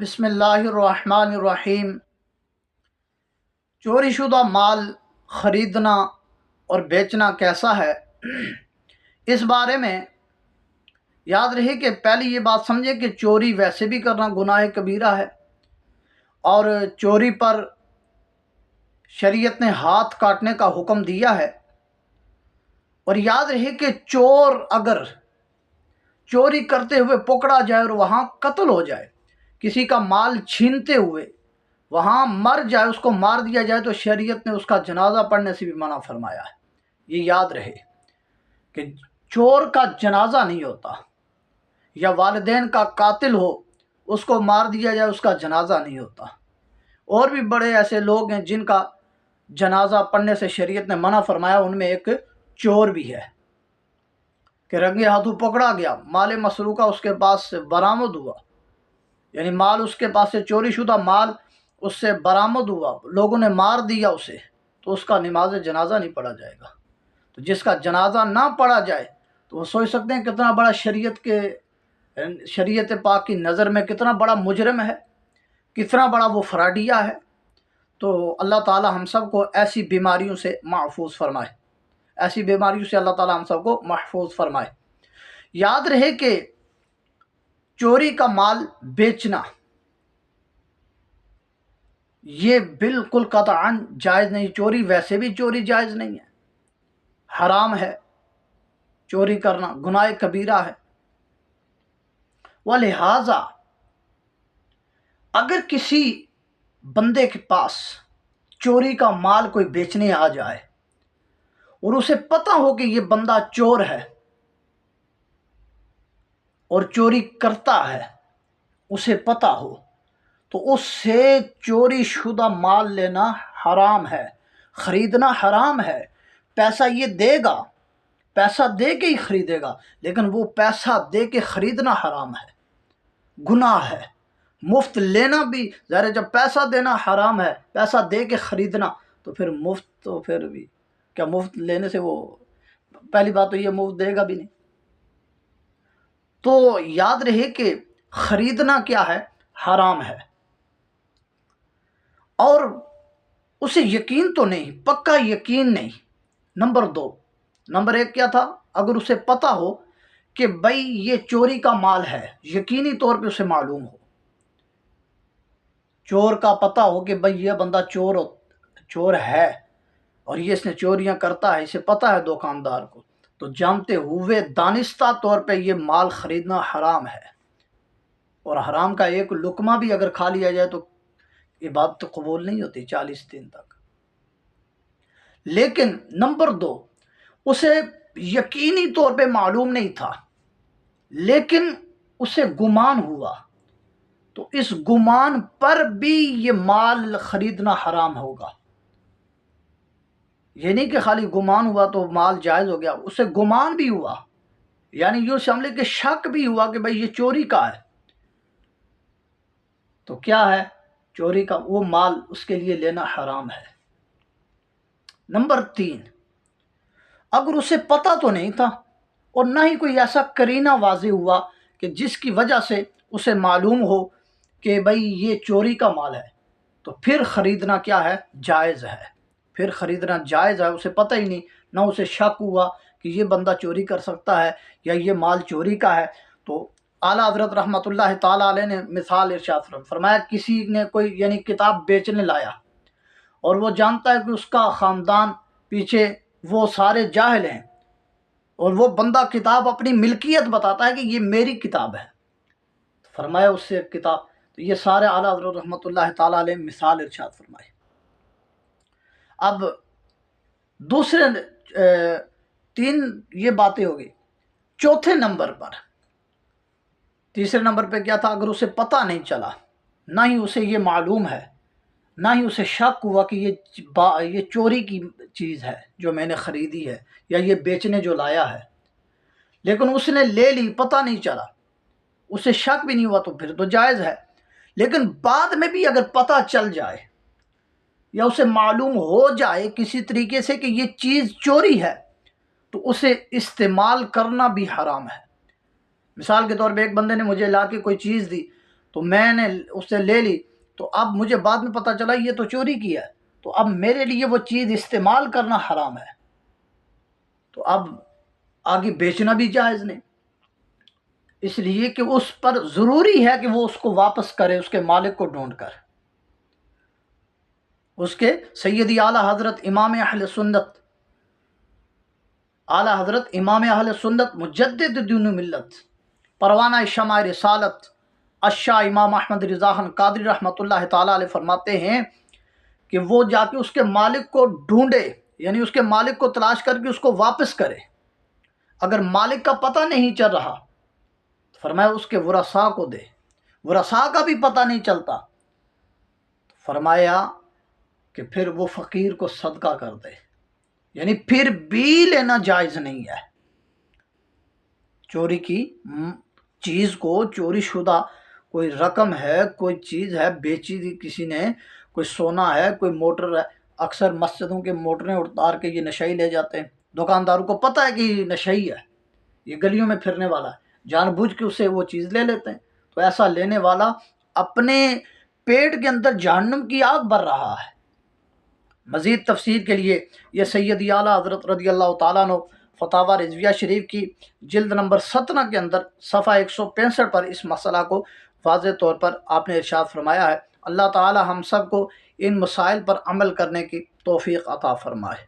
بسم اللہ الرحمن الرحیم۔ چوری شدہ مال خریدنا اور بیچنا کیسا ہے، اس بارے میں یاد رہے کہ پہلی یہ بات سمجھے کہ چوری ویسے بھی کرنا گناہ کبیرہ ہے، اور چوری پر شریعت نے ہاتھ کاٹنے کا حکم دیا ہے۔ اور یاد رہے کہ چور اگر چوری کرتے ہوئے پکڑا جائے اور وہاں قتل ہو جائے، کسی کا مال چھینتے ہوئے وہاں مر جائے، اس کو مار دیا جائے، تو شریعت نے اس کا جنازہ پڑھنے سے بھی منع فرمایا ہے۔ یہ یاد رہے کہ چور کا جنازہ نہیں ہوتا، یا والدین کا قاتل ہو اس کو مار دیا جائے، اس کا جنازہ نہیں ہوتا۔ اور بھی بڑے ایسے لوگ ہیں جن کا جنازہ پڑھنے سے شریعت نے منع فرمایا، ان میں ایک چور بھی ہے کہ رنگے ہاتھوں پکڑا گیا، مال مسروقہ اس کے پاس سے برآمد ہوا، یعنی مال اس کے پاس سے چوری شدہ مال اس سے برآمد ہوا، لوگوں نے مار دیا اسے، تو اس کا نماز جنازہ نہیں پڑھا جائے گا۔ تو جس کا جنازہ نہ پڑھا جائے تو وہ سوچ سکتے ہیں کتنا بڑا شریعت پاک کی نظر میں کتنا بڑا مجرم ہے، کتنا بڑا وہ فراڈیہ ہے۔ تو اللہ تعالی ہم سب کو ایسی بیماریوں سے محفوظ فرمائے، ایسی بیماریوں سے اللہ تعالی ہم سب کو محفوظ فرمائے۔ یاد رہے کہ چوری کا مال بیچنا یہ بالکل قطعاً جائز نہیں۔ چوری ویسے بھی چوری جائز نہیں ہے، حرام ہے، چوری کرنا گناہ کبیرہ ہے۔ ولہذا اگر کسی بندے کے پاس چوری کا مال کوئی بیچنے آ جائے اور اسے پتہ ہو کہ یہ بندہ چور ہے اور چوری کرتا ہے، اسے پتہ ہو، تو اس سے چوری شدہ مال لینا حرام ہے، خریدنا حرام ہے۔ پیسہ یہ دے گا، پیسہ دے کے ہی خریدے گا، لیکن وہ پیسہ دے کے خریدنا حرام ہے، گناہ ہے۔ مفت لینا بھی ظاہر ہے، جب پیسہ دینا حرام ہے، پیسہ دے کے خریدنا تو پھر مفت، تو پھر بھی کیا مفت لینے سے وہ پہلی بات تو یہ مفت دے گا بھی نہیں۔ تو یاد رہے کہ خریدنا کیا ہے، حرام ہے، اور اسے یقین تو نہیں، پکا یقین نہیں۔ نمبر ایک کیا تھا، اگر اسے پتہ ہو کہ بھائی یہ چوری کا مال ہے، یقینی طور پہ اسے معلوم ہو، چور کا پتہ ہو کہ بھائی یہ بندہ چور ہے اور یہ اس نے چوریاں کرتا ہے، اسے پتہ ہے دکاندار کو، تو جانتے ہوئے دانستہ طور پہ یہ مال خریدنا حرام ہے۔ اور حرام کا ایک لقمہ بھی اگر کھا لیا جائے تو عبادت قبول نہیں ہوتی 40 دن تک۔ لیکن نمبر دو، اسے یقینی طور پہ معلوم نہیں تھا، لیکن اسے گمان ہوا، تو اس گمان پر بھی یہ مال خریدنا حرام ہوگا۔ یہ نہیں کہ خالی گمان ہوا تو مال جائز ہو گیا، اسے گمان بھی ہوا، یعنی یوں سمجھ کہ شک بھی ہوا کہ بھائی یہ چوری کا ہے، تو کیا ہے، چوری کا وہ مال اس کے لیے لینا حرام ہے۔ نمبر تین، اگر اسے پتہ تو نہیں تھا اور نہ ہی کوئی ایسا قرینہ واضح ہوا کہ جس کی وجہ سے اسے معلوم ہو کہ بھائی یہ چوری کا مال ہے، تو پھر خریدنا کیا ہے، جائز ہے، پھر خریدنا جائز ہے۔ اسے پتہ ہی نہیں، نہ اسے شک ہوا کہ یہ بندہ چوری کر سکتا ہے یا یہ مال چوری کا ہے، تو اعلیٰ حضرت رحمۃ اللہ تعالیٰ علیہ نے مثال ارشاد فرمایا، کسی نے کوئی یعنی کتاب بیچنے لایا اور وہ جانتا ہے کہ اس کا خاندان پیچھے وہ سارے جاہل ہیں، اور وہ بندہ کتاب اپنی ملکیت بتاتا ہے کہ یہ میری کتاب ہے، فرمایا اس سے کتاب، تو یہ سارے اعلیٰ حضرت رحمۃ اللہ تعالیٰ علیہ مثال ارشاد فرمائے۔ اب دوسرے تین یہ باتیں ہوگی۔ چوتھے نمبر پر، تیسرے نمبر پہ کیا تھا، اگر اسے پتہ نہیں چلا، نہ ہی اسے یہ معلوم ہے، نہ ہی اسے شک ہوا کہ یہ چوری کی چیز ہے جو میں نے خریدی ہے یا یہ بیچنے جو لایا ہے، لیکن اس نے لے لی، پتہ نہیں چلا، اسے شک بھی نہیں ہوا، تو پھر تو جائز ہے۔ لیکن بعد میں بھی اگر پتہ چل جائے یا اسے معلوم ہو جائے کسی طریقے سے کہ یہ چیز چوری ہے، تو اسے استعمال کرنا بھی حرام ہے۔ مثال کے طور پہ ایک بندے نے مجھے لا کے کوئی چیز دی، تو میں نے اس سے لے لی، تو اب مجھے بعد میں پتہ چلا یہ تو چوری کیا ہے، تو اب میرے لیے وہ چیز استعمال کرنا حرام ہے، تو اب آگے بیچنا بھی جائز نہیں، اس لیے کہ اس پر ضروری ہے کہ وہ اس کو واپس کرے اس کے مالک کو ڈھونڈ کر۔ اس کے سیدی اعلیٰ حضرت امام اہل سنت مجدد دین ملت پروانہ شمع رسالت الشاہ امام احمد رضا خان قادری رحمۃ اللہ تعالیٰ علیہ فرماتے ہیں کہ وہ جا کے اس کے مالک کو ڈھونڈے، یعنی اس کے مالک کو تلاش کر کے اس کو واپس کرے۔ اگر مالک کا پتہ نہیں چل رہا، فرمایا اس کے ورثاء کو دے، ورثاء کا بھی پتہ نہیں چلتا، فرمایا کہ پھر وہ فقیر کو صدقہ کر دے، یعنی پھر بھی لینا جائز نہیں ہے۔ چوری کی چیز کو، چوری شدہ کوئی رقم ہے، کوئی چیز ہے بیچی دی کسی نے، کوئی سونا ہے، کوئی موٹر ہے، اکثر مسجدوں کے موٹریں اتار کے یہ نشئی لے جاتے ہیں، دکانداروں کو پتہ ہے کہ یہ نشئی ہے، یہ گلیوں میں پھرنے والا ہے، جان بوجھ کے اسے وہ چیز لے لیتے ہیں، تو ایسا لینے والا اپنے پیٹ کے اندر جہنم کی آگ بھر رہا ہے۔ مزید تفسیر کے لیے یہ سیدی اعلیٰ حضرت رضی اللہ تعالیٰ عنہ فتاوی رضویہ شریف کی جلد نمبر 17 کے اندر صفحہ 165 پر اس مسئلہ کو واضح طور پر آپ نے ارشاد فرمایا ہے۔ اللہ تعالی ہم سب کو ان مسائل پر عمل کرنے کی توفیق عطا فرمائے۔